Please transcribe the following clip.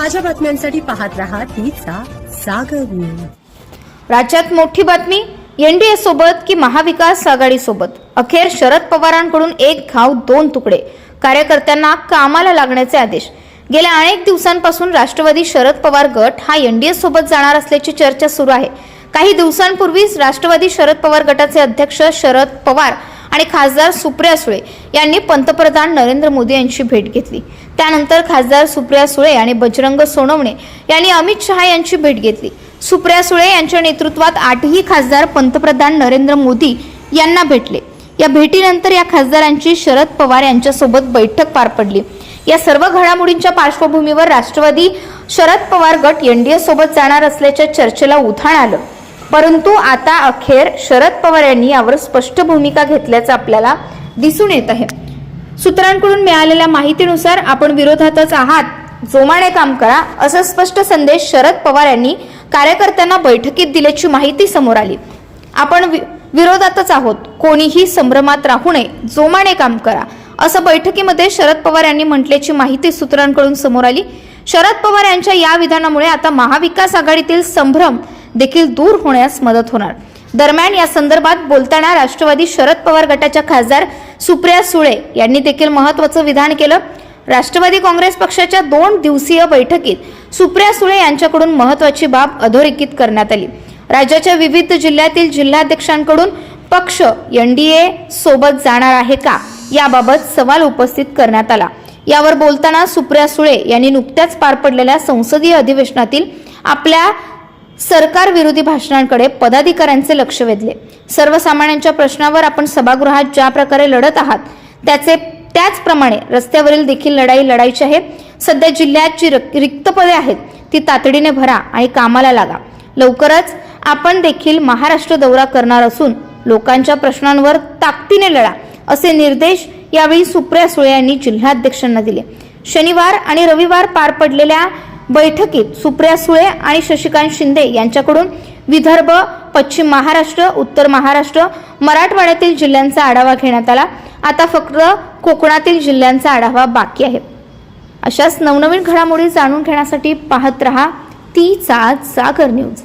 ताज्या बातम्यांसाठी पाहत रहा तीचा सागर न्यूज। राज्यात मोठी बातमी, एनडीए सोबत की महाविकास आघाडी सोबत? अखेर शरद पवारांकडून एक घाव दोन तुकडे, कार्यकर्त्यांना कामाला लागण्याचे आदेश। गेल्या अनेक दिवसांपासून राष्ट्रवादी शरद पवार गट हा एनडीए सोबत जाणार असल्याची चर्चा सुरू आहे। काही दिवसांपूर्वीच राष्ट्रवादी शरद पवार गटाचे अध्यक्ष शरद पवार आणि खासदार सुप्रिया सुळे यांनी पंतप्रधान नरेंद्र मोदी यांची भेट घेतली। त्यानंतर खासदार सुप्रिया सुळे आणि बजरंग सोनवणे यांनी अमित शहा यांची भेट घेतली। सुप्रिया सुळे यांच्या नेतृत्वात 8ही खासदार पंतप्रधान नरेंद्र मोदी यांना भेटले। या भेटीनंतर या खासदारांची शरद पवार यांच्यासोबत बैठक पार पडली। या सर्व घडामोडींच्या पार्श्वभूमीवर राष्ट्रवादी शरद पवार गट एनडीए सोबत जाणार असल्याच्या चर्चेला उधाण आलं। परंतु आता अखेर शरद पवार यांनी यावर स्पष्ट भूमिका घेतल्याचं आपल्याला दिसून येत आहे। सूत्रांकडून मिळालेल्या माहितीनुसार आपण विरोधातच आहात, जोमाने काम करा, असा स्पष्ट संदेश शरद पवार यांनी कार्यकर्त्यांना बैठकीत दिल्याची माहिती समोर आली। आपण विरोधातच आहोत, कोणीही संभ्रमात राहू नये, जोमाने काम करा, असं बैठकीमध्ये शरद पवार यांनी म्हटल्याची माहिती सूत्रांकडून समोर आली। शरद पवार यांच्या या विधानामुळे आता महाविकास आघाडीतील संभ्रम देखील दूर होण्यास मदत होणार। दरम्यान या संदर्भात बोलताना राष्ट्रवादी शरद पवार गटाच्या खासदार सुप्रिया सुळे यांनी देखील महत्त्वाचं विधान केलं। राष्ट्रवादी काँग्रेस पक्षाच्या 2 दिवसीय बैठकीत सुप्रिया सुळे यांच्याकडून महत्त्वाची बाब अधोरेखित करण्यात आली। राज्याच्या विविध जिल्ह्यातील जिल्हाध्यक्षांकडून पक्ष एनडीए सोबत जाणार आहे का, याबाबत सवाल उपस्थित करण्यात आला। यावर बोलताना सुप्रिया सुळे यांनी नुकत्याच पार पडलेल्या संसदीय अधिवेशनातील आपल्या सरकार विरोधी भाषणांकडे पदाधिकाऱ्यांचे लक्ष वेधले। सर्वसामान्यांच्या प्रश्नावर आपण सभागृहात ज्या प्रकारे लढत आहात त्याचप्रमाणे रस्त्यावरील देखील लढाई लढायची आहे। सध्या जिल्ह्यात जी रिक्त पदे आहेत ती तातडीने भरा आणि कामाला लागा। लवकरच आपण देखील महाराष्ट्र दौरा करणार असून लोकांच्या प्रश्नांवर ताकदीने लढा, असे निर्देश यावेळी सुप्रिया सुळे यांनी जिल्हाध्यक्षांना दिले। शनिवार आणि रविवार पार पडलेल्या बैठकीत सुप्रिया सुळे आणि शशिकांत शिंदे यांच्याकडून विदर्भ, पश्चिम महाराष्ट्र, उत्तर महाराष्ट्र, मराठवाड्यातील जिल्ह्यांचा आढावा घेण्यात आला। आता फक्त कोकणातील जिल्ह्यांचा आढावा बाकी आहे। अशाच नवनवीन घडामोडी जाणून घेण्यासाठी पाहत रहा तीचा सागर न्यूज।